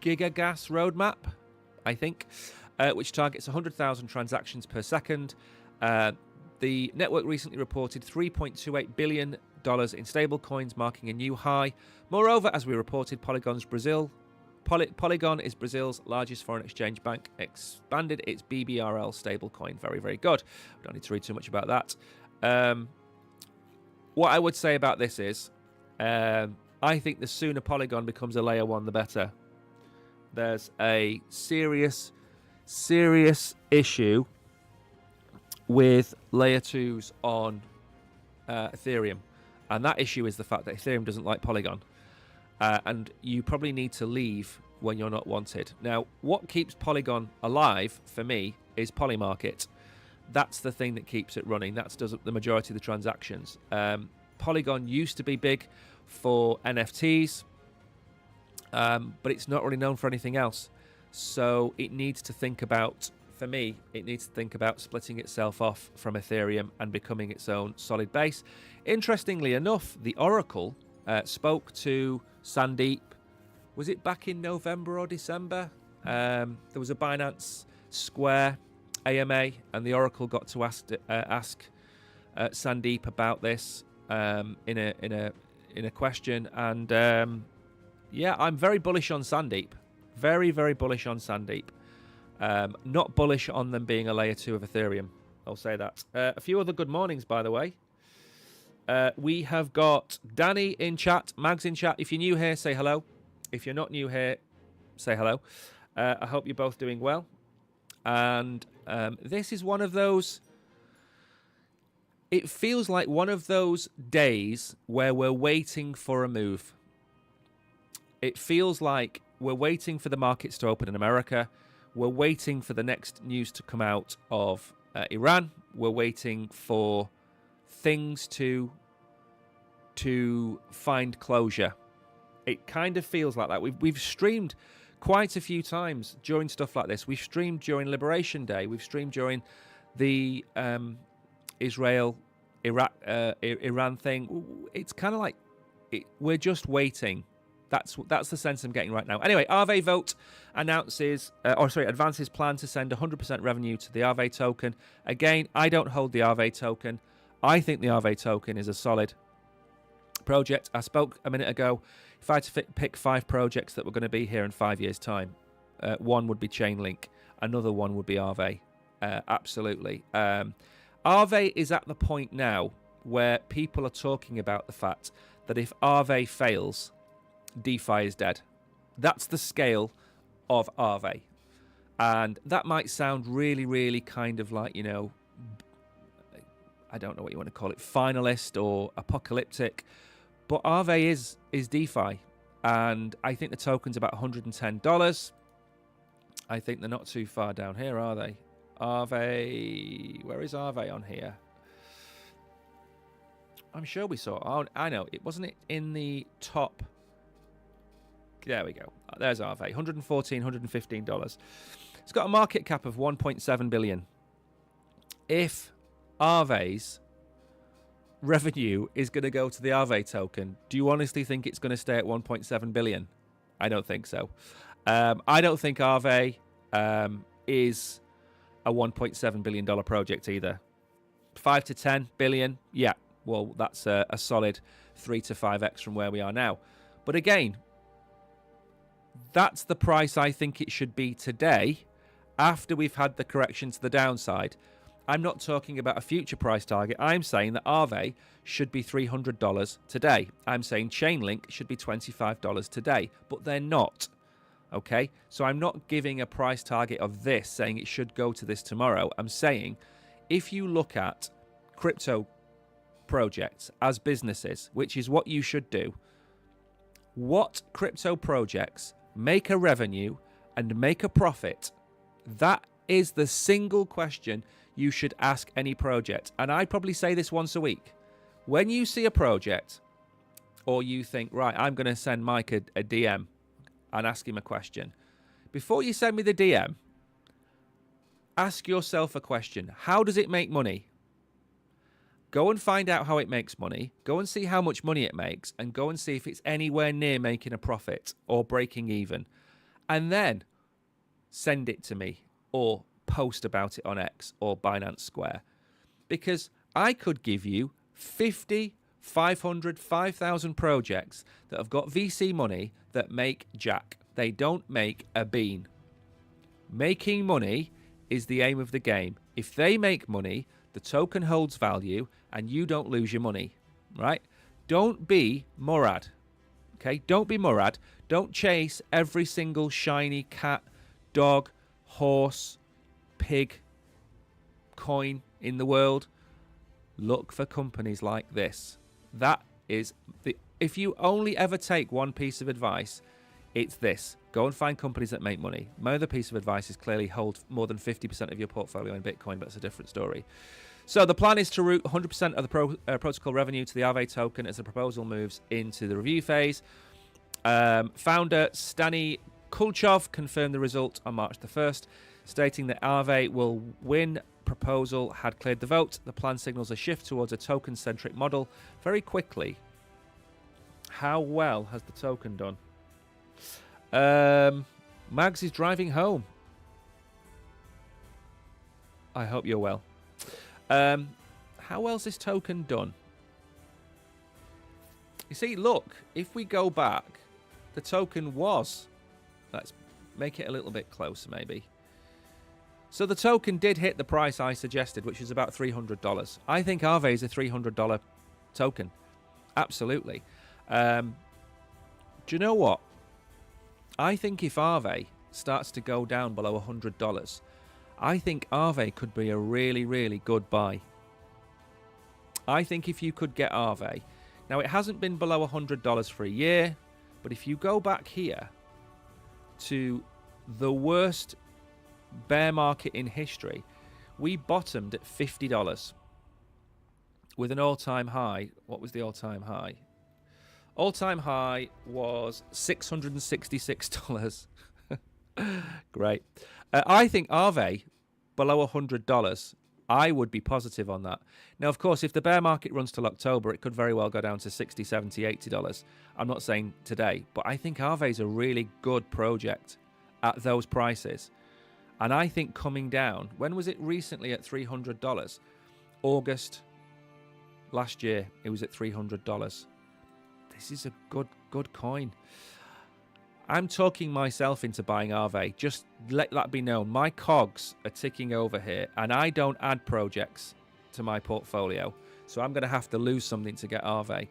GigaGas roadmap, I think, which targets 100,000 transactions per second. The network recently reported $3.28 billion in stablecoins, marking a new high. Moreover, as we reported, Polygon is Brazil's largest foreign exchange bank, expanded its BBRL stablecoin. Very, very good. We don't need to read too much about that. What I would say about this is, I think the sooner Polygon becomes a layer 1, the better. There's a serious issue with layer 2s on Ethereum. And that issue is the fact that Ethereum doesn't like Polygon. And you probably need to leave when you're not wanted. Now, what keeps Polygon alive, for me, is Polymarket. That's the thing that keeps it running. That does the majority of the transactions. Polygon used to be big for NFTs, but it's not really known for anything else. So it needs to think about, for me, it needs to think about splitting itself off from Ethereum and becoming its own solid base. Interestingly enough, the Oracle spoke to Sandeep, was it back in November or December? There was a Binance Square AMA, and the Oracle got to ask Sandeep about this in a question. And yeah, I'm very bullish on Sandeep. Very, very bullish on Sandeep. Not bullish on them being a layer 2 of Ethereum. I'll say that. A few other good mornings, by the way. We have got Danny in chat, Mags in chat. If you're new here, say hello. If you're not new here, say hello. I hope you're both doing well. And this is one of those... It feels like one of those days where we're waiting for a move. It feels like we're waiting for the markets to open in America. We're waiting for the next news to come out of Iran. We're waiting for things to find closure. It kind of feels like that. We've streamed quite a few times during stuff like this. We've streamed during Liberation Day. We've streamed during the Israel-Iran thing. It's kind of like we're just waiting. That's the sense I'm getting right now. Anyway, Aave Vote advances plan to send 100% revenue to the Aave token. Again, I don't hold the Aave token. I think the Aave token is a solid project. I spoke a minute ago. If I had to pick 5 projects that were going to be here in 5 years' time, one would be Chainlink. Another one would be Aave. Absolutely. Aave is at the point now where people are talking about the fact that if Aave fails, DeFi is dead. That's the scale of Aave. And that might sound really, really kind of like, I don't know what you want to call it, finalist or apocalyptic. But Aave is DeFi. And I think the token's about $110. I think they're not too far down here, are they? Aave, where is Aave on here? I'm sure we saw. Oh, I know. Wasn't it in the top? There we go. There's Aave. $114, $115. It's got a market cap of 1.7 billion. If Aave's revenue is going to go to the Aave token, do you honestly think it's going to stay at 1.7 billion? I don't think so. I don't think Aave is a $1.7 billion project either. 5 to 10 billion, yeah. Well, that's a solid 3 to 5x from where we are now. But again, that's the price I think it should be today, after we've had the correction to the downside. I'm not talking about a future price target. I'm saying that Aave should be $300 today. I'm saying Chainlink should be $25 today, but they're not. Okay, so I'm not giving a price target of this, saying it should go to this tomorrow. I'm saying if you look at crypto projects as businesses, which is what you should do, what crypto projects make a revenue and make a profit? That is the single question you should ask any project. And I probably say this once a week. When you see a project, or you think, right, I'm going to send Mike a DM and ask him a question, before you send me the DM, ask yourself a question. How does it make money? Go and find out how it makes money. Go and see how much money it makes, and go and see if it's anywhere near making a profit or breaking even. And then send it to me or post about it on X or Binance Square. Because I could give you 50, 500, 5,000 projects that have got VC money that make jack. They don't make a bean. Making money is the aim of the game. If they make money, the token holds value and you don't lose your money, right? Don't be Murad, okay? Don't be Murad. Don't chase every single shiny cat, dog, horse, pig, coin in the world. Look for companies like this. That is if you only ever take one piece of advice, it's this. Go and find companies that make money. My other piece of advice is clearly hold more than 50% of your portfolio in Bitcoin, but it's a different story. So the plan is to route 100% of the protocol revenue to the Aave token as the proposal moves into the review phase. Founder Stani Kulchov confirmed the result on March the 1st, stating that Aave will win. Proposal had cleared the vote. The plan signals a shift towards a token-centric model very quickly. How well has the token done? Mags is driving home. I hope you're well. How well's this token done? You see, look, if we go back, the token was... Let's make it a little bit closer, maybe. So the token did hit the price I suggested, which is about $300. I think Aave is a $300 token. Absolutely. Do you know what? I think if Aave starts to go down below $100, I think Aave could be a really, really good buy. I think if you could get Aave... Now, it hasn't been below $100 for a year, but if you go back here to the worst bear market in history, we bottomed at $50 with an all-time high. What was the all-time high? All-time high was $666. Great. I think Aave below $100, I would be positive on that. Now, of course, if the bear market runs till October, it could very well go down to $60, $70, $80. I'm not saying today, but I think Aave is a really good project at those prices. And I think coming down, when was it recently at $300? August last year, it was at $300. This is a good coin. I'm talking myself into buying Aave. Just let that be known. My cogs are ticking over here, and I don't add projects to my portfolio. So I'm going to have to lose something to get Aave.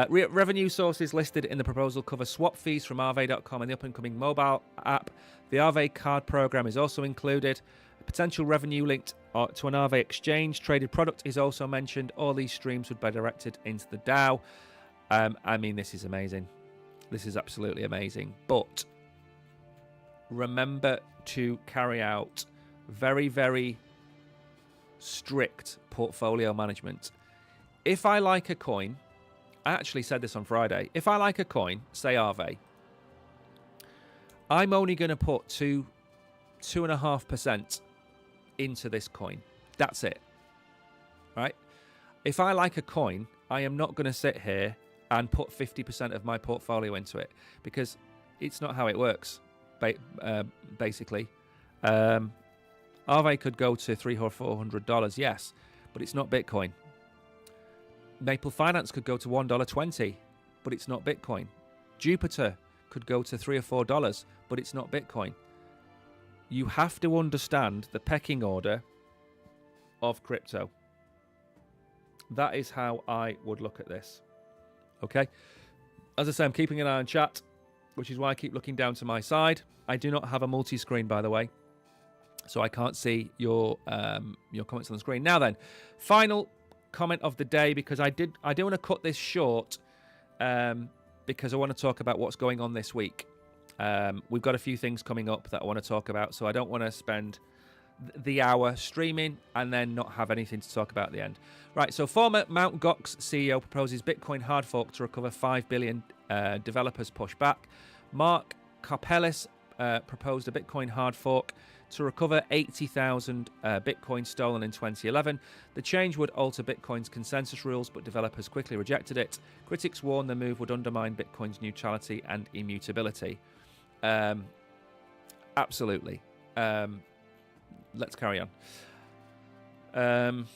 Revenue sources listed in the proposal cover swap fees from Aave.com and the up-and-coming mobile app. The Aave card program is also included. Potential revenue linked to an Aave exchange traded product is also mentioned. All these streams would be directed into the DAO. I mean, this is amazing. This is absolutely amazing. But remember to carry out very, very strict portfolio management. If I like a coin, I actually said this on Friday. If I like a coin, say Aave, I'm only going to put 2.5% into this coin. That's it. Right? If I like a coin, I am not going to sit here and put 50% of my portfolio into it, because it's not how it works, basically. Aave could go to $300 or $400, yes, but it's not Bitcoin. Maple Finance could go to $1.20, but it's not Bitcoin. Jupiter could go to $3 or $4, but it's not Bitcoin. You have to understand the pecking order of crypto. That is how I would look at this. Okay? As I say, I'm keeping an eye on chat, which is why I keep looking down to my side. I do not have a multi-screen, by the way, so I can't see your comments on the screen. Now then, final comment of the day, because I do want to cut this short, because I want to talk about what's going on this week. We've got a few things coming up that I want to talk about, so I don't want to spend the hour streaming and then not have anything to talk about at the end. Right, so former Mt. Gox CEO proposes Bitcoin hard fork to recover $5 billion. Developers push back. Mark Karpeles proposed a Bitcoin hard fork to recover 80,000 Bitcoin stolen in 2011. The change would alter Bitcoin's consensus rules, but developers quickly rejected it. Critics warn the move would undermine Bitcoin's neutrality and immutability. Absolutely. Let's carry on.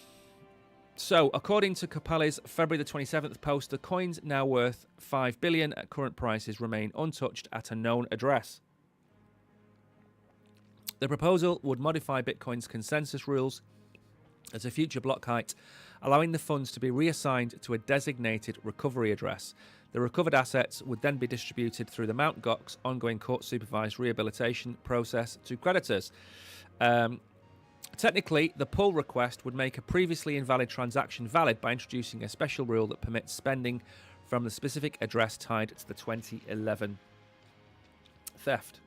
So, according to Capelli's February the 27th post, the coins now worth $5 billion at current prices remain untouched at a known address. The proposal would modify Bitcoin's consensus rules at a future block height, allowing the funds to be reassigned to a designated recovery address. The recovered assets would then be distributed through the Mt. Gox ongoing court-supervised rehabilitation process to creditors. Technically, the pull request would make a previously invalid transaction valid by introducing a special rule that permits spending from the specific address tied to the 2011 theft.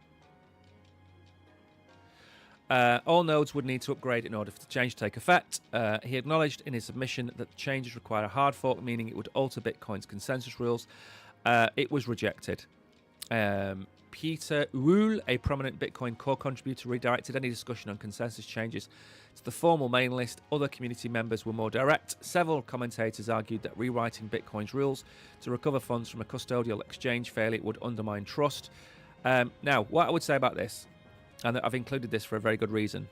All nodes would need to upgrade in order for the change to take effect. He acknowledged in his submission that the changes require a hard fork, meaning it would alter Bitcoin's consensus rules. It was rejected. Peter Wuhl, a prominent Bitcoin core contributor, redirected any discussion on consensus changes to the formal main list. Other community members were more direct. Several commentators argued that rewriting Bitcoin's rules to recover funds from a custodial exchange failure would undermine trust. Now, what I would say about this, and I've included this for a very good reason,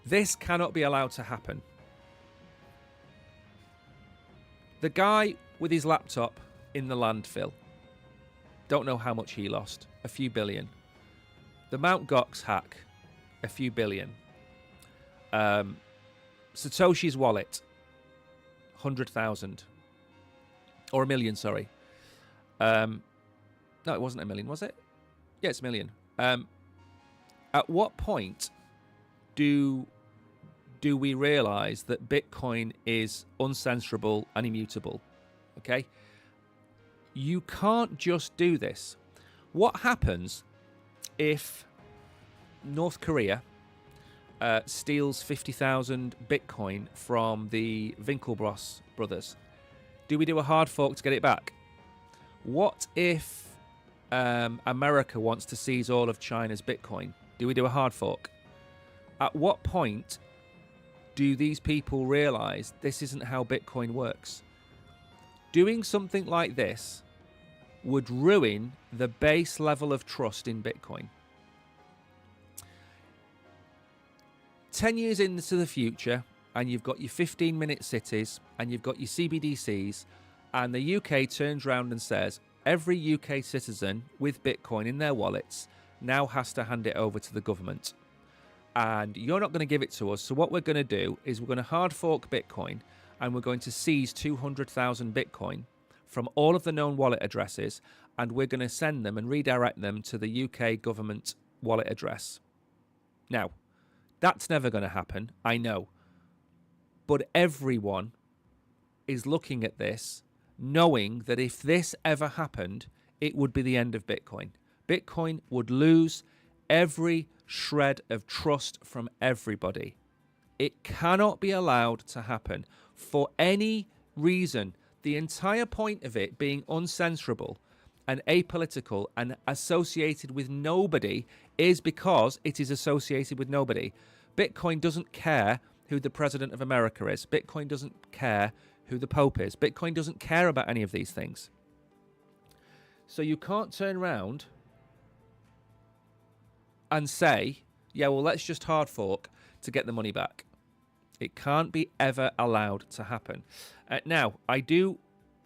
this cannot be allowed to happen. The guy with his laptop in the landfill, don't know how much he lost. A few billion. The Mt. Gox hack. A few billion. Satoshi's wallet. 100,000. Or a million, sorry. No, it wasn't a million, was it? Yeah, it's a million. At what point do we realise that Bitcoin is uncensorable and immutable? Okay? You can't just do this. What happens if North Korea steals 50,000 Bitcoin from the Winklevoss brothers? Do we do a hard fork to get it back? What if America wants to seize all of China's Bitcoin? Do we do a hard fork? At what point do these people realise this isn't how Bitcoin works? Doing something like this would ruin the base level of trust in Bitcoin. 10 years into the future, and you've got your 15-minute cities, and you've got your CBDCs, and the UK turns around and says, every UK citizen with Bitcoin in their wallets now has to hand it over to the government. And you're not going to give it to us, so what we're going to do is we're going to hard fork Bitcoin, and we're going to seize 200,000 Bitcoin from all of the known wallet addresses, and we're going to send them and redirect them to the UK government wallet address. Now, that's never going to happen, I know. But everyone is looking at this, knowing that if this ever happened, it would be the end of Bitcoin. Bitcoin would lose every shred of trust from everybody. It cannot be allowed to happen for any reason. The entire point of it being uncensorable and apolitical and associated with nobody is because it is associated with nobody. Bitcoin doesn't care who the president of America is. Bitcoin doesn't care who the Pope is. Bitcoin doesn't care about any of these things. So you can't turn around and say, yeah, well, let's just hard fork to get the money back. It can't be ever allowed to happen. Now, I do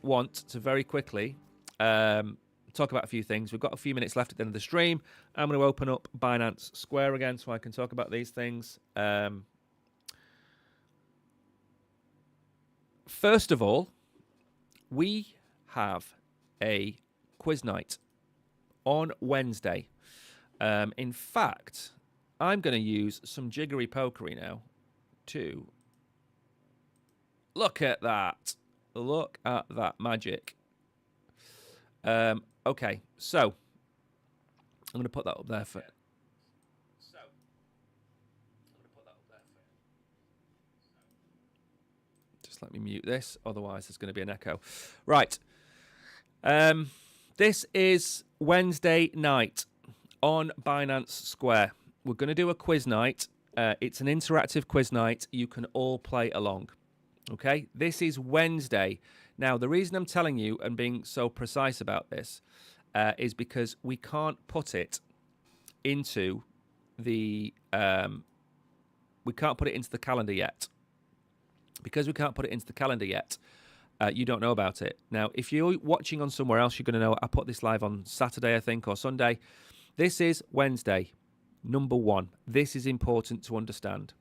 want to very quickly talk about a few things. We've got a few minutes left at the end of the stream. I'm going to open up Binance Square again so I can talk about these things. First of all, we have a quiz night on Wednesday. In fact, I'm going to use some jiggery pokery now to look at that. Look at that magic. Okay, so I'm going to put that up there for. Just let me mute this, otherwise there's going to be an echo. Right. This is Wednesday night on Binance Square. we're going to do a quiz night. It's an interactive quiz night. You can all play along. Okay, this is Wednesday. Now, the reason I'm telling you and being so precise about this is because we can't put it into the calendar yet. Because we can't put it into the calendar yet, you don't know about it. Now, if you're watching on somewhere else, you're going to know I put this live on Saturday, I think, or Sunday. This is Wednesday, number 1. This is important to understand.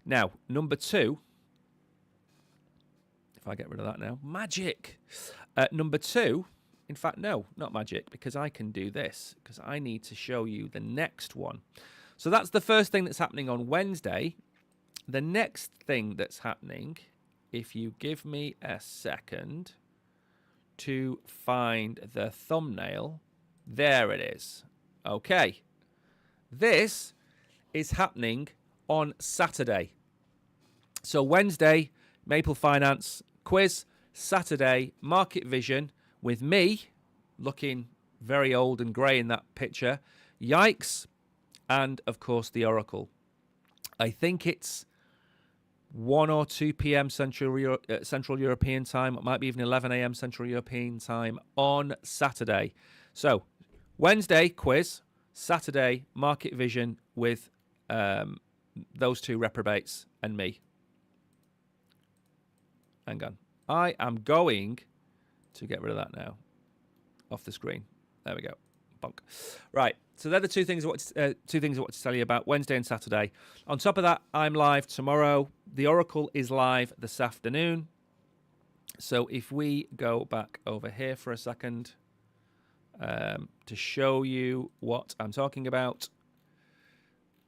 Now, number 2, if I get rid of that now, magic. Number 2, in fact, no, not magic, because I can do this, because I need to show you the next one. So that's the first thing that's happening on Wednesday. The next thing that's happening, if you give me a second to find the thumbnail, there it is. Okay. This is happening on Saturday. So Wednesday, Maple Finance quiz. Saturday, Market Vision with me, looking very old and grey in that picture. Yikes. And, of course, the Oracle. I think it's 1 or 2 p.m. Central European time. It might be even 11 a.m. Central European time on Saturday. So, Wednesday, quiz. Saturday, Market Vision with those 2 reprobates and me. Hang on. I am going to get rid of that now. Off the screen. There we go. Bonk. Right. So they're the two things I want to tell you about, Wednesday and Saturday. On top of that, I'm live tomorrow. The Oracle is live this afternoon. So if we go back over here for a second to show you what I'm talking about.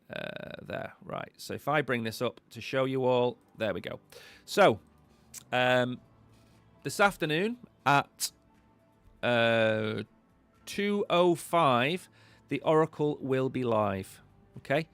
There, right. So if I bring this up to show you all, there we go. So this afternoon at 2:05, the Oracle will be live. Okay.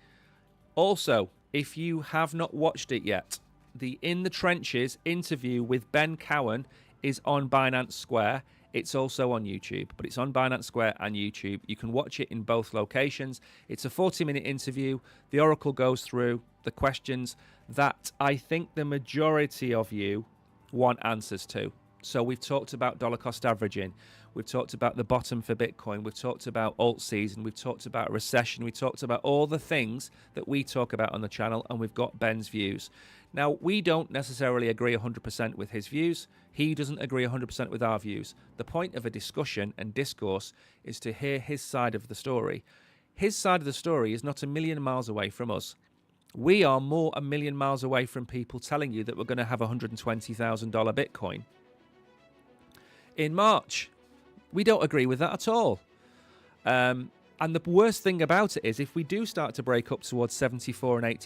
Also, if you have not watched it yet, the In the Trenches interview with Ben Cowan is on Binance Square. It's also on YouTube, but it's on Binance Square and YouTube. You can watch it in both locations. It's a 40-minute interview. The Oracle goes through the questions that I think the majority of you want answers to. So we've talked about dollar cost averaging. We've talked about the bottom for Bitcoin. We've talked about alt season. We've talked about recession. We talked about all the things that we talk about on the channel, and we've got Ben's views. Now, we don't necessarily agree 100% with his views. He doesn't agree 100% with our views. The point of a discussion and discourse is to hear his side of the story. His side of the story is not a million miles away from us. We are more a million miles away from people telling you that we're going to have $120,000 Bitcoin in March. We don't agree with that at all. And the worst thing about it is if we do start to break up towards $74,000 and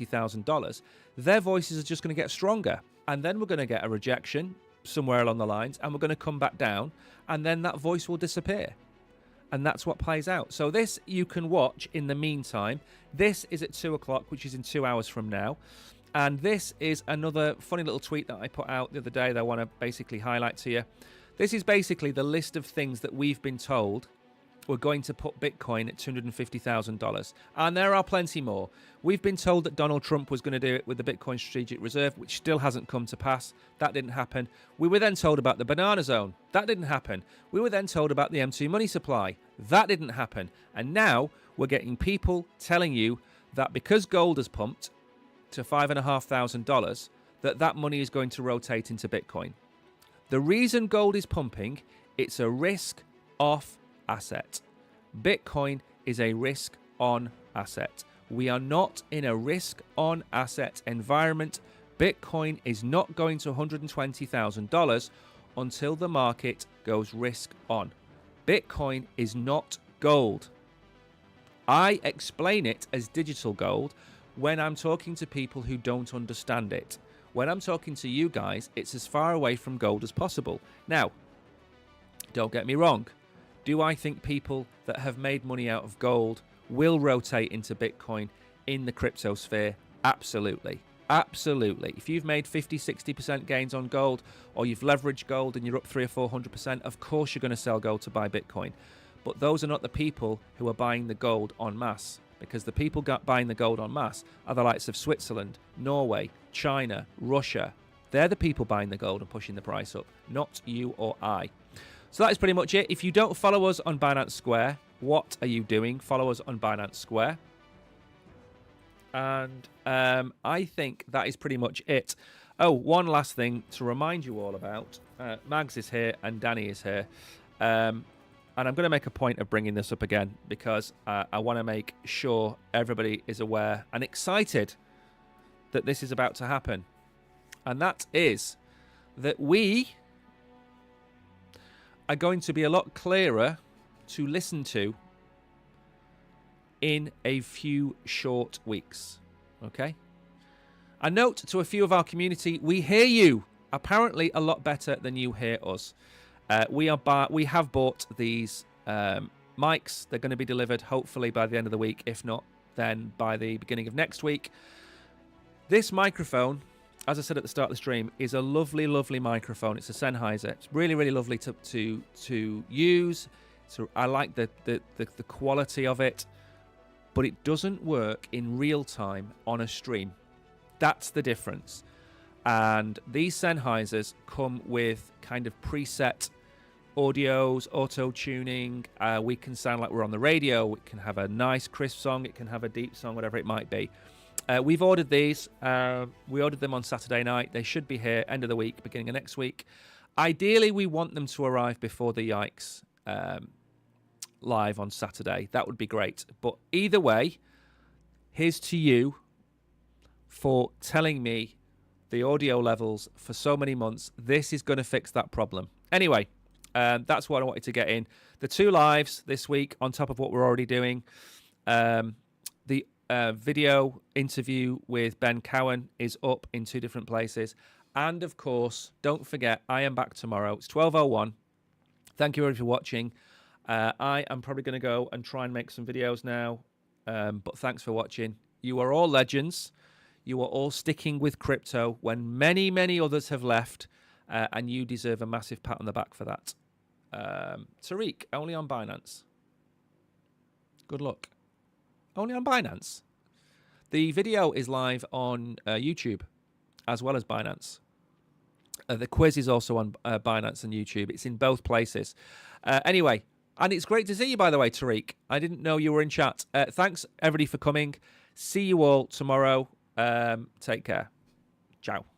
$80,000, their voices are just going to get stronger. And then we're going to get a rejection somewhere along the lines, and we're going to come back down, and then that voice will disappear. And that's what plays out. So this you can watch in the meantime. This is at 2 o'clock, which is in 2 hours from now. And this is another funny little tweet that I put out the other day that I want to basically highlight to you. This is basically the list of things that we've been told we're going to put Bitcoin at $250,000. And there are plenty more. We've been told that Donald Trump was going to do it with the Bitcoin Strategic Reserve, which still hasn't come to pass. That didn't happen. We were then told about the banana zone. That didn't happen. We were then told about the M2 money supply. That didn't happen. And now we're getting people telling you that because gold has pumped to $5,500, that money is going to rotate into Bitcoin. The reason gold is pumping, it's a risk-off asset. Bitcoin is a risk-on asset. We are not in a risk-on asset environment. Bitcoin is not going to $120,000 until the market goes risk-on. Bitcoin is not gold. I explain it as digital gold when I'm talking to people who don't understand it. When I'm talking to you guys, it's as far away from gold as possible. Now, don't get me wrong. Do I think people that have made money out of gold will rotate into Bitcoin in the crypto sphere? Absolutely. Absolutely. If you've made 50, 60% gains on gold, or you've leveraged gold and you're up 300 or 400%, of course you're going to sell gold to buy Bitcoin. But those are not the people who are buying the gold en masse. because the people buying the gold en masse are the likes of Switzerland, Norway, China, Russia. They're the people buying the gold and pushing the price up, not you or I. So that is pretty much it. If you don't follow us on Binance Square, what are you doing? Follow us on Binance Square. And I think that is pretty much it. Oh, one last thing to remind you all about. Mags is here and Danny is here. And I'm going to make a point of bringing this up again because I want to make sure everybody is aware and excited that this is about to happen. And that is that we are going to be a lot clearer to listen to in a few short weeks. Okay? A note to a few of our community, we hear you apparently a lot better than you hear us. We have bought these mics. They're going to be delivered hopefully by the end of the week. If not, then by the beginning of next week. This microphone, as I said at the start of the stream, is a lovely, lovely microphone. It's a Sennheiser. It's really, really lovely to use. So I like the quality of it, but it doesn't work in real time on a stream. That's the difference. And these Sennheisers come with kind of preset audios, auto-tuning. We can sound like we're on the radio. We can have a nice crisp song. It can have a deep song, whatever it might be. We've ordered these. We ordered them on Saturday night. They should be here end of the week, beginning of next week. Ideally, we want them to arrive before the Yikes live on Saturday. That would be great. But either way, here's to you for telling me the audio levels for so many months. This is going to fix that problem. Anyway, that's what I wanted to get in. The 2 lives this week on top of what we're already doing. The video interview with Ben Cowan is up in 2 different places. And of course, don't forget, I am back tomorrow. It's 12:01. Thank you everybody for watching. I am probably going to go and try and make some videos now. But thanks for watching. You are all legends. You are all sticking with crypto when many, many others have left. And you deserve a massive pat on the back for that. Tariq, only on Binance. Good luck. Only on Binance. The video is live on YouTube as well as Binance. The quiz is also on Binance and YouTube. It's in both places. Anyway, and it's great to see you, by the way, Tariq. I didn't know you were in chat. Thanks, everybody, for coming. See you all tomorrow. Take care. Ciao.